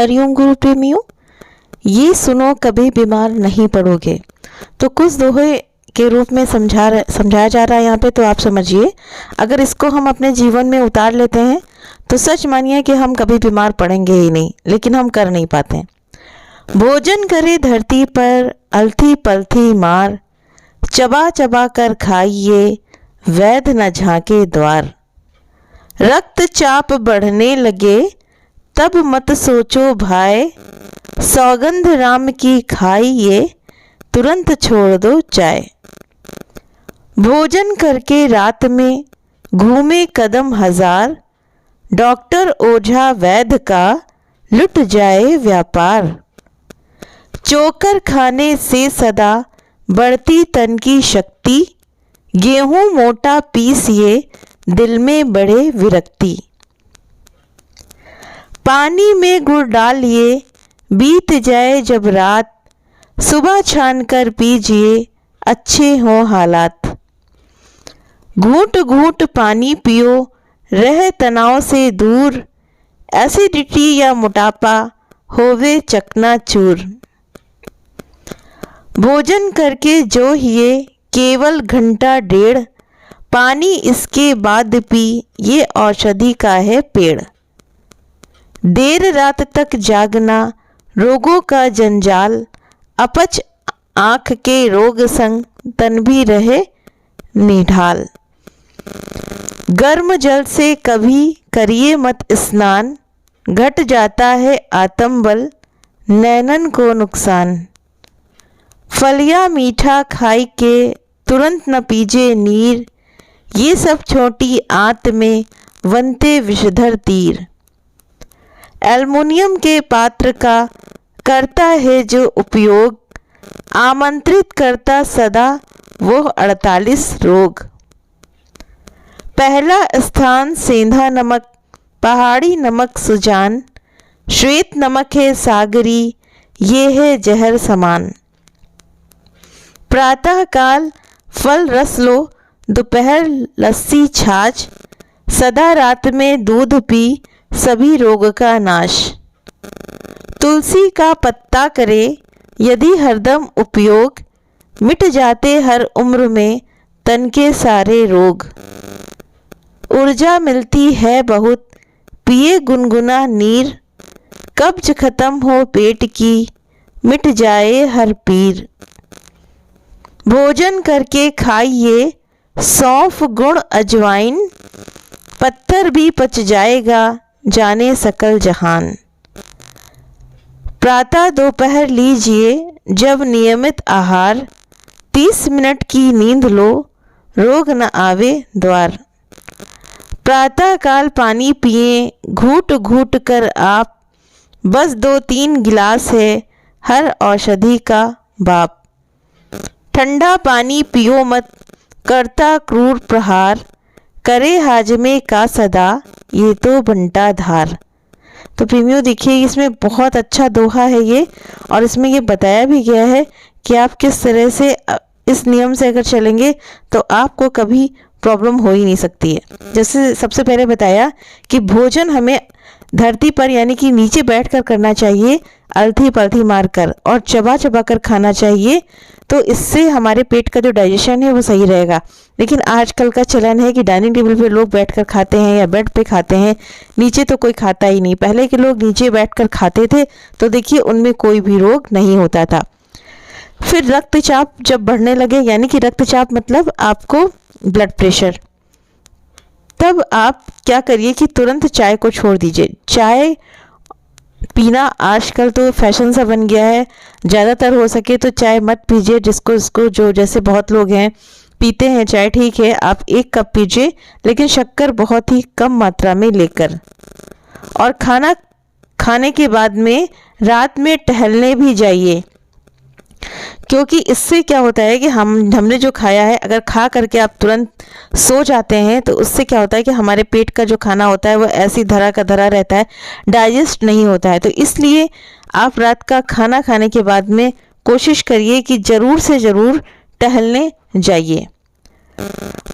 हरिओम गुरु प्रेमियों, ये सुनो कभी बीमार नहीं पड़ोगे। तो कुछ दोहे के रूप में समझाया जा रहा है यहाँ पे। तो आप समझिए, अगर इसको हम अपने जीवन में उतार लेते हैं तो सच मानिए कि हम कभी बीमार पड़ेंगे ही नहीं, लेकिन हम कर नहीं पाते हैं। भोजन करे धरती पर अलथी पलथी मार, चबा चबा कर खाइए वैध न झांके द्वार। रक्तचाप बढ़ने लगे तब मत सोचो भाई, सौगंध राम की खाइए तुरंत छोड़ दो चाय। भोजन करके रात में घूमे कदम हजार, डॉक्टर ओझा वैद्य का लुट जाए व्यापार। चोकर खाने से सदा बढ़ती तन की शक्ति, गेहूं मोटा पीसिए दिल में बड़े विरक्ति। पानी में गुड़ डालिए बीत जाए जब रात, सुबह छान कर पीजिए अच्छे हों हालात। घूंट घूंट पानी पियो रहे तनाव से दूर, एसिडिटी या मोटापा होवे चकनाचूर। भोजन करके जो हिए केवल घंटा डेढ़, पानी इसके बाद पी ये औषधि का है पेड़। देर रात तक जागना रोगों का जंजाल, अपच आँख के रोग संग तन भी रहे निढाल। गर्म जल से कभी करिए मत स्नान, घट जाता है आत्मबल नैनन को नुकसान। फलिया मीठा खाई के तुरंत न पीजे नीर, ये सब छोटी आंत में बनते विषधर तीर। एल्युमिनियम के पात्र का करता है जो उपयोग, आमंत्रित करता सदा वो 48 रोग। पहला स्थान सेंधा नमक, पहाड़ी नमक सुजान, श्वेत नमक है सागरी ये है जहर समान। प्रातः काल फल रस लो दोपहर लस्सी छाछ, सदा रात में दूध पी सभी रोग का नाश। तुलसी का पत्ता करे यदि हरदम उपयोग, मिट जाते हर उम्र में तन के सारे रोग। ऊर्जा मिलती है बहुत पिए गुनगुना नीर, कब्ज खत्म हो पेट की मिट जाए हर पीर। भोजन करके खाइए सौंफ गुड़ अजवाइन, पत्थर भी पच जाएगा जाने सकल जहान। प्रातः दोपहर लीजिए जब नियमित आहार, 30 मिनट की नींद लो रोग न आवे द्वार। प्रातः काल पानी पिए घूट घूट कर आप, बस 2-3 गिलास है हर औषधि का बाप। ठंडा पानी पियो मत करता क्रूर प्रहार, करे हाजमे का सदा ये तो बंटा धार। तो प्रेमियों देखिए, इसमें बहुत अच्छा दोहा है ये, और इसमें ये बताया भी गया है कि आप किस तरह से इस नियम से अगर चलेंगे तो आपको कभी प्रॉब्लम हो ही नहीं सकती है। जैसे सबसे पहले बताया कि भोजन हमें धरती पर यानी कि नीचे बैठकर करना चाहिए, अलथी पलथी मारकर, और चबा चबा कर खाना चाहिए। तो इससे हमारे पेट का जो डाइजेशन है वो सही रहेगा। लेकिन आजकल का चलन है कि डाइनिंग टेबल पे लोग बैठकर खाते हैं या बेड पे खाते हैं, नीचे तो कोई खाता ही नहीं। पहले के लोग नीचे बैठकर खाते थे तो देखिए उनमें कोई भी रोग नहीं होता था। फिर रक्तचाप जब बढ़ने लगे, यानी कि रक्तचाप मतलब आपको ब्लड प्रेशर, तब आप क्या करिए कि तुरंत चाय को छोड़ दीजिए। चाय पीना आजकल तो फैशन सा बन गया है, ज़्यादातर हो सके तो चाय मत पीजिए। जिसको जो जैसे बहुत लोग हैं पीते हैं चाय, ठीक है, आप 1 कप पीजिए, लेकिन शक्कर बहुत ही कम मात्रा में लेकर। और खाना खाने के बाद में रात में टहलने भी जाइए, क्योंकि इससे क्या होता है कि हमने जो खाया है, अगर खा करके आप तुरंत सो जाते हैं तो उससे क्या होता है कि हमारे पेट का जो खाना होता है वो ऐसी धरा का धरा रहता है, डाइजेस्ट नहीं होता है। तो इसलिए आप रात का खाना खाने के बाद में कोशिश करिए कि ज़रूर से ज़रूर टहलने जाइए।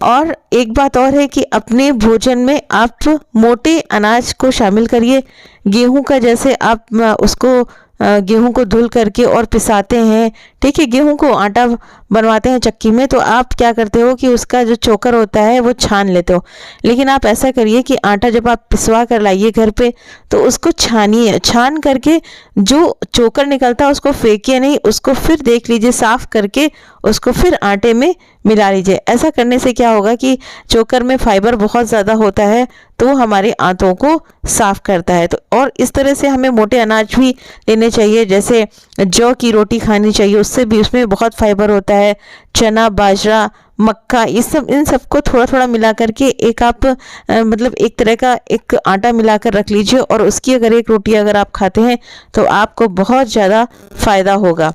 और एक बात और है कि अपने भोजन में आप मोटे अनाज को शामिल करिए, गेहूं का जैसे आप उसको गेहूं को धुल करके और पिसाते हैं, ठीक है, गेहूं को आटा बनवाते हैं चक्की में, तो आप क्या करते हो कि उसका जो चोकर होता है वो छान लेते हो। लेकिन आप ऐसा करिए कि आटा जब आप पिसवा कर लाइए घर पे तो उसको छानिए, छान करके जो चोकर निकलता है उसको फेंकिए नहीं, उसको फिर देख लीजिए साफ करके उसको फिर आटे में मिला लीजिए। ऐसा करने से क्या होगा कि चोकर में फाइबर बहुत ज़्यादा होता है तो वो हमारे आंतों को साफ करता है। तो और इस तरह से हमें मोटे अनाज भी लेने चाहिए, जैसे जौ की रोटी खानी चाहिए, उससे भी उसमें बहुत फाइबर होता है। चना, बाजरा, मक्का, ये सब, इन सबको थोड़ा थोड़ा मिला करके एक आप मतलब एक तरह का एक आटा मिलाकर रख लीजिए और उसकी अगर एक रोटी अगर आप खाते हैं तो आपको बहुत ज़्यादा फायदा होगा।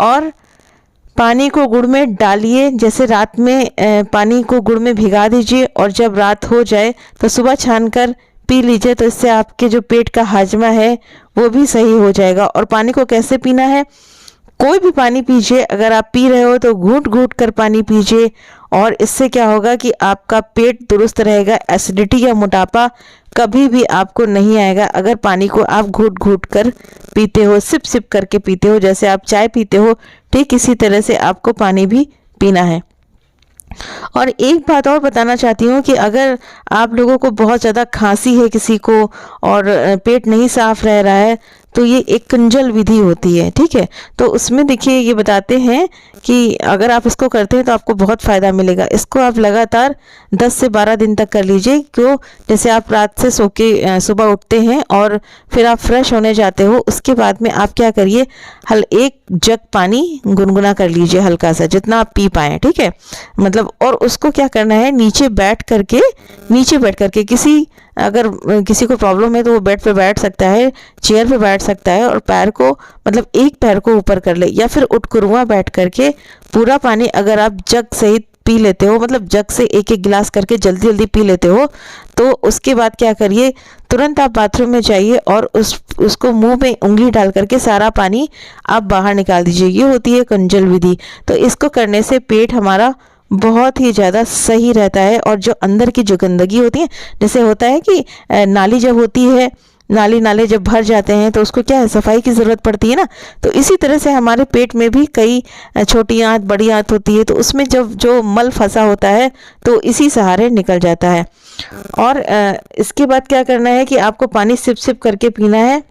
और पानी को गुड़ में डालिए, जैसे रात में पानी को गुड़ में भिगा दीजिए और जब रात हो जाए तो सुबह छानकर पी लीजिए, तो इससे आपके जो पेट का हाजमा है वो भी सही हो जाएगा। और पानी को कैसे पीना है, कोई भी पानी पीजिए, अगर आप पी रहे हो तो घूंट घूंट कर पानी पीजिए, और इससे क्या होगा कि आपका पेट दुरुस्त रहेगा, एसिडिटी या मोटापा कभी भी आपको नहीं आएगा अगर पानी को आप घूंट घूंट कर पीते हो, सिप सिप करके पीते हो। जैसे आप चाय पीते हो ठीक इसी तरह से आपको पानी भी पीना है। और एक बात और बताना चाहती हूँ कि अगर आप लोगों को बहुत ज़्यादा खांसी है किसी को और पेट नहीं साफ रह रहा है तो ये एक कुंजल विधि होती है, ठीक है। तो उसमें देखिए ये बताते हैं कि अगर आप इसको करते हैं तो आपको बहुत फ़ायदा मिलेगा। इसको आप लगातार 10 से 12 दिन तक कर लीजिए। क्यों, जैसे आप रात से सो के सुबह उठते हैं और फिर आप फ्रेश होने जाते हो, उसके बाद में आप क्या करिए, एक जग पानी गुनगुना कर लीजिए, हल्का सा, जितना आप पी पाएँ, ठीक है, मतलब। और उसको क्या करना है, नीचे बैठ करके अगर किसी को प्रॉब्लम है तो वो बेड पे बैठ सकता है, चेयर पे बैठ सकता है, और पैर को मतलब एक पैर को ऊपर कर ले, या फिर उठकुरुआ बैठ करके पूरा पानी अगर आप जग सहित पी लेते हो, मतलब जग से एक एक गिलास करके जल्दी जल्दी पी लेते हो, तो उसके बाद क्या करिए, तुरंत आप बाथरूम में जाइए और उसको मुंह में उंगली डाल करके सारा पानी आप बाहर निकाल दीजिए। ये होती है कुंजल विधि। तो इसको करने से पेट हमारा बहुत ही ज़्यादा सही रहता है, और जो अंदर की जो गंदगी होती है, जैसे होता है कि नाली जब होती है, नाले जब भर जाते हैं तो उसको क्या है, सफाई की ज़रूरत पड़ती है ना। तो इसी तरह से हमारे पेट में भी कई छोटी आंत बड़ी आंत होती है, तो उसमें जब जो मल फंसा होता है तो इसी सहारे निकल जाता है। और इसके बाद क्या करना है कि आपको पानी सिप सिप करके पीना है,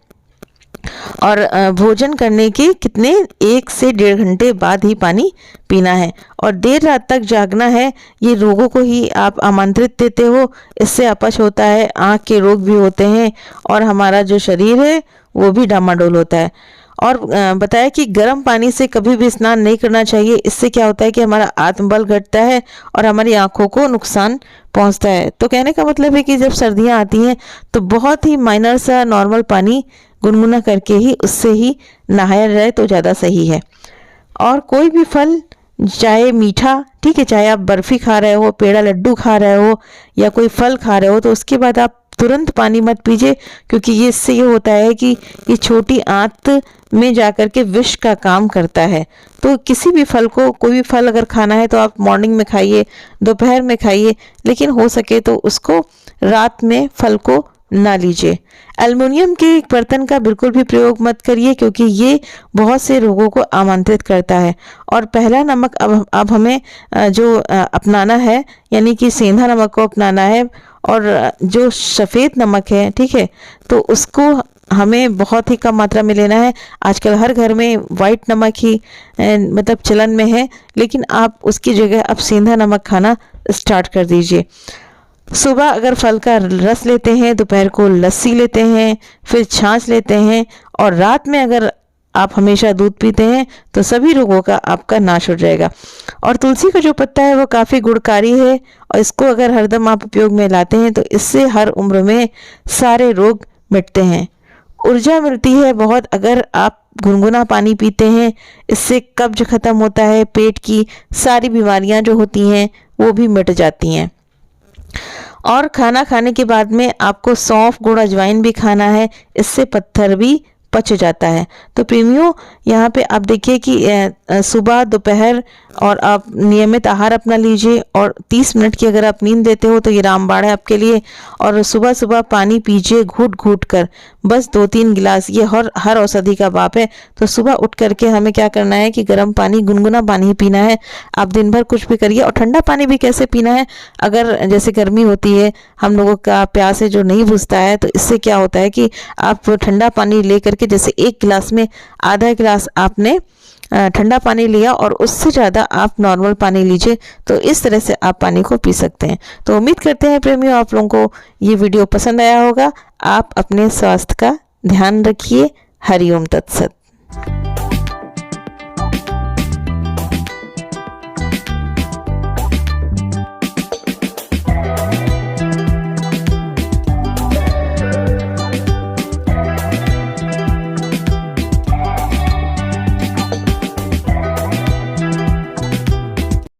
और भोजन करने के कितने 1 से 1.5 घंटे बाद ही पानी पीना है, और देर रात तक जागना है। ये रोगों को ही आप आमंत्रित देते हो, इससे अपच होता है, आँख के रोग भी होते हैं, और हमारा जो शरीर है वो भी डामाडोल होता है। और बताया कि गर्म पानी से कभी भी स्नान नहीं करना चाहिए। इससे क्या होता है कि हमारा आत्मबल घटता है और हमारी आंखों को नुकसान पहुंचता है। तो कहने का मतलब है कि जब सर्दियां आती हैं तो बहुत ही माइनर सा नॉर्मल पानी गुनगुना करके ही उससे ही नहाया जाए तो ज़्यादा सही है। और कोई भी फल, चाहे मीठा, ठीक है, चाहे आप बर्फ़ी खा रहे हो, पेड़ा लड्डू खा रहे हो, या कोई फल खा रहे हो, तो उसके बाद आप तुरंत पानी मत पीजिए, क्योंकि ये इससे ये होता है कि ये छोटी आंत में जाकर के विष का काम करता है। तो किसी भी फल को, कोई भी फल अगर खाना है तो आप मॉर्निंग में खाइए, दोपहर में खाइए, लेकिन हो सके तो उसको रात में फल को ना लीजिए। एल्युमिनियम के एक बर्तन का बिल्कुल भी प्रयोग मत करिए, क्योंकि ये बहुत से रोगों को आमंत्रित करता है। और पहला नमक अब हमें जो अपनाना है, यानी कि सेंधा नमक को अपनाना है, और जो सफ़ेद नमक है, ठीक है, तो उसको हमें बहुत ही कम मात्रा में लेना है। आजकल हर घर में वाइट नमक ही मतलब चलन में है, लेकिन आप उसकी जगह अब सेंधा नमक खाना स्टार्ट कर दीजिए। सुबह अगर फल का रस लेते हैं, दोपहर को लस्सी लेते हैं, फिर छाछ लेते हैं, और रात में अगर आप हमेशा दूध पीते हैं तो सभी रोगों का आपका नाश हो जाएगा। और तुलसी का जो पत्ता है वो काफ़ी गुणकारी है, और इसको अगर हरदम आप उपयोग में लाते हैं तो इससे हर उम्र में सारे रोग मिटते हैं। ऊर्जा मिलती है बहुत अगर आप गुनगुना पानी पीते हैं, इससे कब्ज खत्म होता है, पेट की सारी बीमारियां जो होती हैं वो भी मिट जाती हैं। और खाना खाने के बाद में आपको सौंफ, गुड़, अजवाइन भी खाना है, इससे पत्थर भी पच जाता है। तो प्रेमियों, यहाँ पे आप देखिए कि सुबह, दोपहर और आप नियमित आहार अपना लीजिए, और 30 मिनट की अगर आप नींद लेते हो तो ये रामबाण है आपके लिए। और सुबह सुबह पानी पीजिए घूट घूट कर, बस 2-3 गिलास। ये हर औषधि का बाप है। तो सुबह उठ करके हमें क्या करना है कि गर्म पानी, गुनगुना पानी ही पीना है। आप दिन भर कुछ भी करिए। और ठंडा पानी भी कैसे पीना है, अगर जैसे गर्मी होती है, हम लोगों का प्यास है जो नहीं बुझता है, तो इससे क्या होता है कि आप ठंडा पानी ले करके, जैसे 1 गिलास में आधा गिलास आपने ठंडा पानी लिया और उससे ज़्यादा आप नॉर्मल पानी लीजिए, तो इस तरह से आप पानी को पी सकते हैं। तो उम्मीद करते हैं प्रेमियों आप लोगों को ये वीडियो पसंद आया होगा। आप अपने स्वास्थ्य का ध्यान रखिए। हरिओम तत्सत।